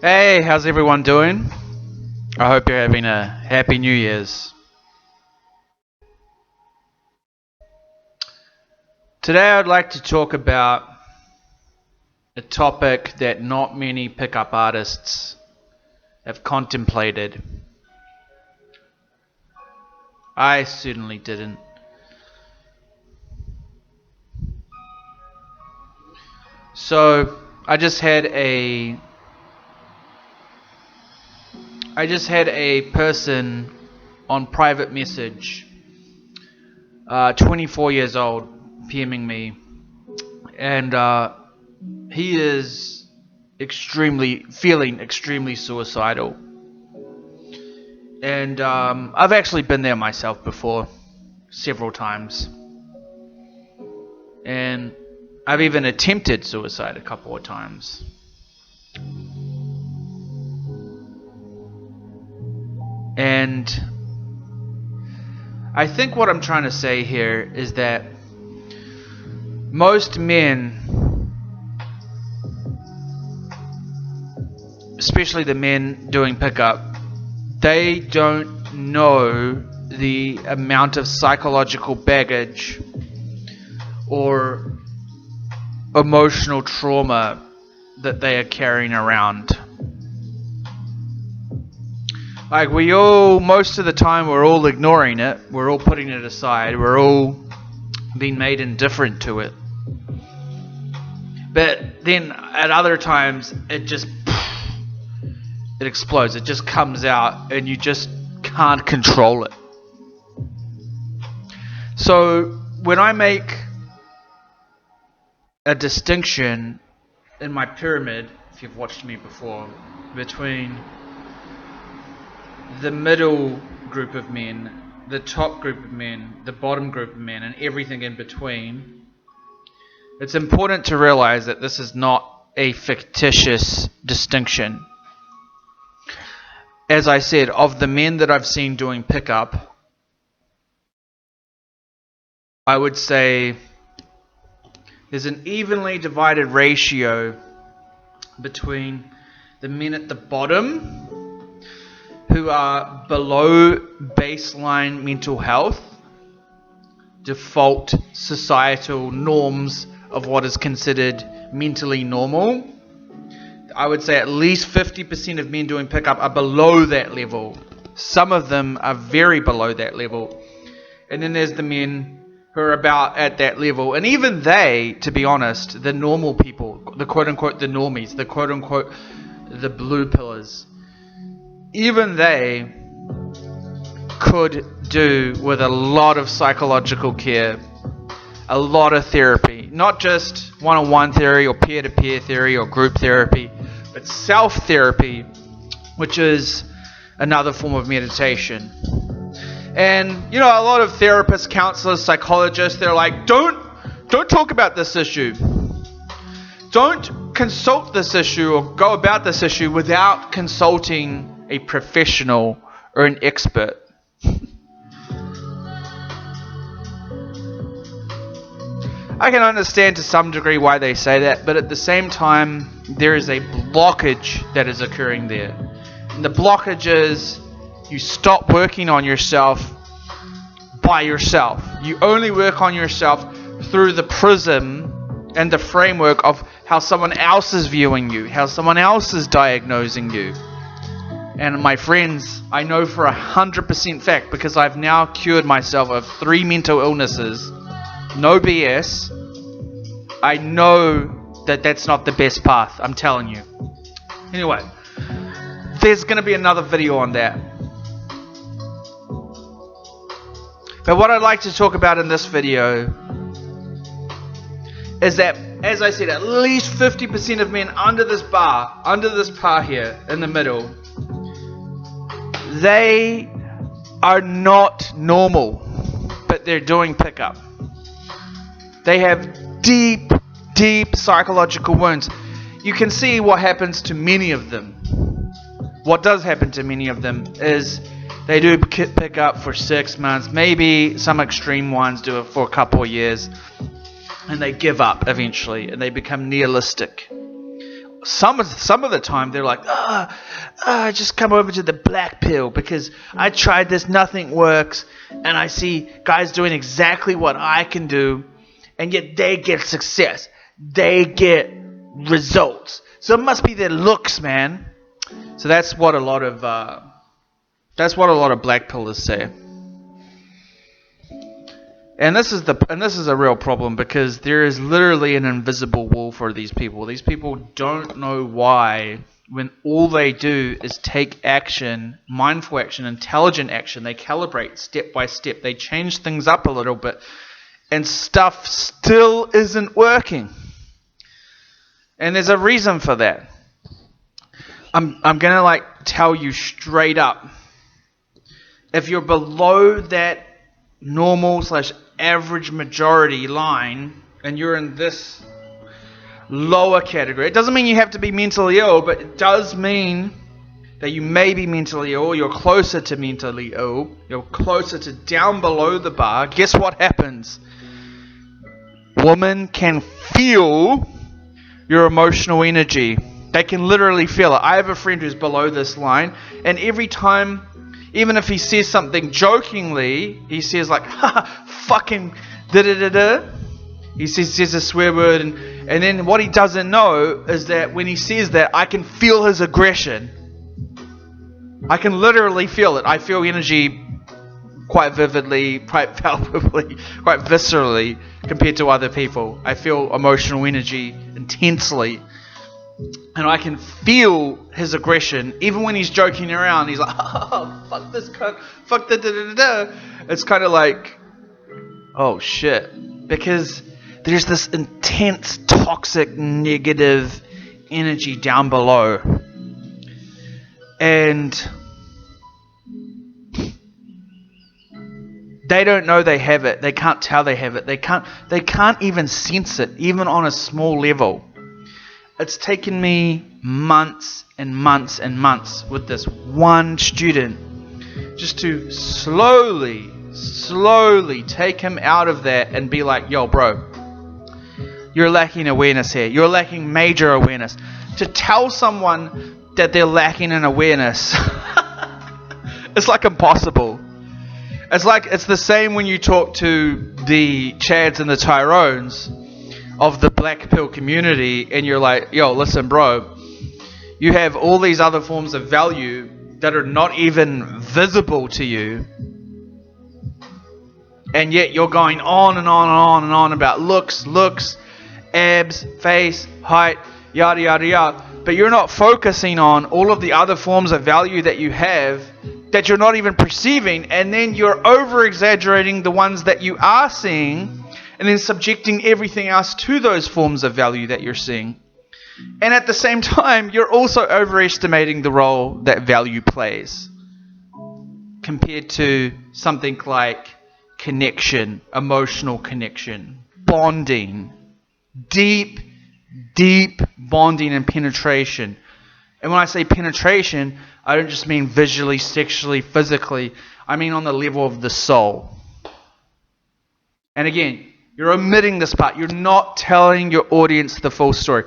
Hey, how's everyone doing? I hope you're having a happy New Year's. Today I'd like to talk about a topic that not many pickup artists have contemplated. I certainly didn't. So, I just had a person on private message, 24 years old, PMing me, and he is feeling extremely suicidal. And I've actually been there myself before, several times. And I've even attempted suicide a couple of times. And I think what I'm trying to say here is that most men, especially the men doing pickup, they don't know the amount of psychological baggage or emotional trauma that they are carrying around. Like most of the time we're all ignoring it, we're all putting it aside, we're all being made indifferent to it. But then at other times it explodes, it just comes out and you just can't control it. So when I make a distinction in my pyramid, if you've watched me before, between the middle group of men, the top group of men, the bottom group of men, and everything in between, it's important to realize that this is not a fictitious distinction. As I said, of the men that I've seen doing pickup, I would say there's an evenly divided ratio between the men at the bottom, who are below baseline mental health, default societal norms of what is considered mentally normal. I would say at least 50% of men doing pickup are below that level. Some of them are very below that level. And then there's the men who are about at that level. And even they, to be honest, the normal people, the quote-unquote the normies, the quote-unquote the blue pillars, even they could do with a lot of psychological care, a lot of therapy, not just one-on-one therapy or peer-to-peer therapy or group therapy, but self-therapy, which is another form of meditation. And a lot of therapists, counselors, psychologists, they're like, don't talk about this issue. Don't consult this issue or go about this issue without consulting a professional or an expert. I can understand to some degree why they say that, but at the same time, there is a blockage that is occurring there. And the blockage is you stop working on yourself by yourself. You only work on yourself through the prism and the framework of how someone else is viewing you, how someone else is diagnosing you. And my friends, I know for 100% fact, because I've now cured myself of 3 mental illnesses, no BS, I know that that's not the best path, I'm telling you. Anyway, there's going to be another video on that. But what I'd like to talk about in this video is that, as I said, at least 50% of men under this bar here in the middle, they are not normal, but they're doing pickup. They have deep, deep psychological wounds. You can see what happens to many of them. What does happen to many of them is they do pick up for 6 months, maybe some extreme ones do it for a couple of years, and they give up eventually, and they become nihilistic. some of the time they're like, just come over to the black pill because I tried this, nothing works, and I see guys doing exactly what I can do, and yet they get success, they get results. So it must be their looks, man. So that's what a lot of black pillers say. And this is a real problem because there is literally an invisible wall for these people. These people don't know why, when all they do is take action, mindful action, intelligent action, they calibrate step by step, they change things up a little bit, and stuff still isn't working. And there's a reason for that. I'm gonna tell you straight up. If you're below that normal / average majority line and you're in this lower category, it doesn't mean you have to be mentally ill, but it does mean that you may be mentally ill, you're closer to mentally ill, you're closer to down below the bar. Guess what happens? Women can feel your emotional energy. They can literally feel it. I have a friend who's below this line, and every time, even if he says something jokingly, he says fucking da-da-da-da. He says a swear word, and then what he doesn't know is that when he says that, I can feel his aggression. I can literally feel it. I feel energy quite vividly, quite palpably, quite viscerally compared to other people. I feel emotional energy intensely. And I can feel his aggression, even when he's joking around. He's like, oh, fuck this cunt, fuck the da-da-da-da. It's kind of like, oh shit. Because there's this intense, toxic, negative energy down below. And they don't know they have it. They can't tell they have it. They can't even sense it, even on a small level. It's taken me months and months and months with this one student just to slowly take him out of that and be like, yo, bro, you're lacking awareness here. You're lacking major awareness. To tell someone that they're lacking in awareness, it's like impossible. It's the same when you talk to the Chads and the Tyrones of the black pill community, and you're like, yo, listen, bro, you have all these other forms of value that are not even visible to you, and yet you're going on and on and on and on about looks, abs, face, height, yada yada yada, but you're not focusing on all of the other forms of value that you have that you're not even perceiving, and then you're over exaggerating the ones that you are seeing, and then subjecting everything else to those forms of value that you're seeing. And at the same time, you're also overestimating the role that value plays compared to something like connection, emotional connection, bonding, deep bonding and penetration. And when I say penetration, I don't just mean visually, sexually, physically. I mean on the level of the soul. And again, you're omitting this part. You're not telling your audience the full story.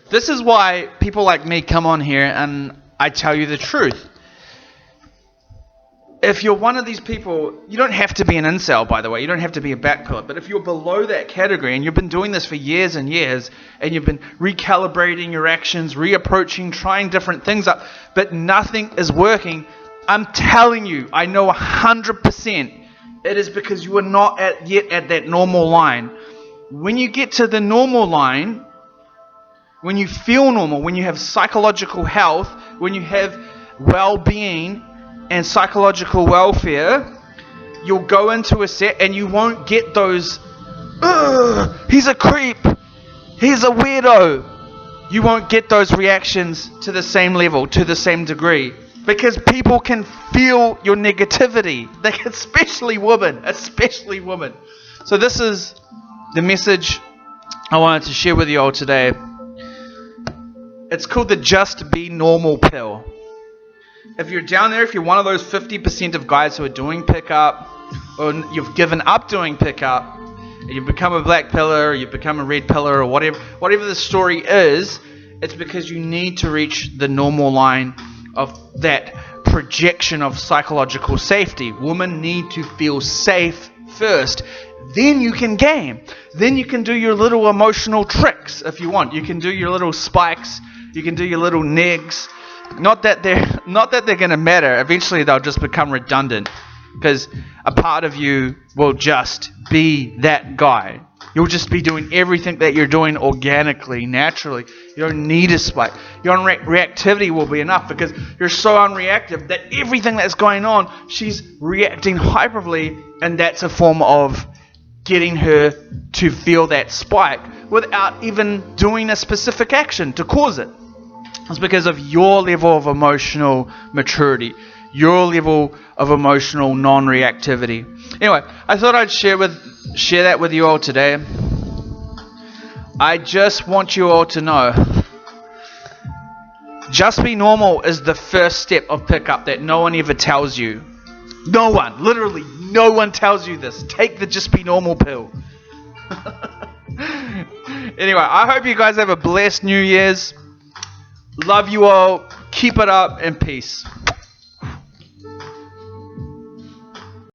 This is why people like me come on here and I tell you the truth. If you're one of these people, you don't have to be an incel, by the way. You don't have to be a backpiller. But if you're below that category and you've been doing this for years and years, and you've been recalibrating your actions, reapproaching, trying different things up, but nothing is working, I'm telling you, I know 100%, it is because you are not yet at that normal line. When you get to the normal line, when you feel normal, when you have psychological health, when you have well-being and psychological welfare, you'll go into a set and you won't get those, he's a creep, he's a weirdo. You won't get those reactions to the same level, to the same degree. Because people can feel your negativity. Especially women. So this is the message I wanted to share with you all today. It's called the Just Be Normal pill. If you're down there, if you're one of those 50% of guys who are doing pickup, or you've given up doing pickup, and you've become a black pillar, or you've become a red pillar, or whatever the story is, It's because you need to reach the normal line of that projection of psychological safety. Women need to feel safe first. Then you can game. Then you can do your little emotional tricks if you want. You can do your little spikes. You can do your little negs. Not that they're going to matter. Eventually they'll just become redundant, because a part of you will just be that guy. You'll just be doing everything that you're doing organically, naturally. You don't need a spike. Your reactivity will be enough, because you're so unreactive that everything that's going on, she's reacting hyperly, and that's a form of getting her to feel that spike without even doing a specific action to cause it. It's because of your level of emotional maturity, your level of emotional non-reactivity. Anyway, I thought I'd share that with you all today. I just want you all to know, just be normal is the first step of pickup that no one ever tells you. No one, literally no one tells you this. Take the just be normal pill. Anyway, I hope you guys have a blessed New Year's. Love you all. Keep it up, and peace.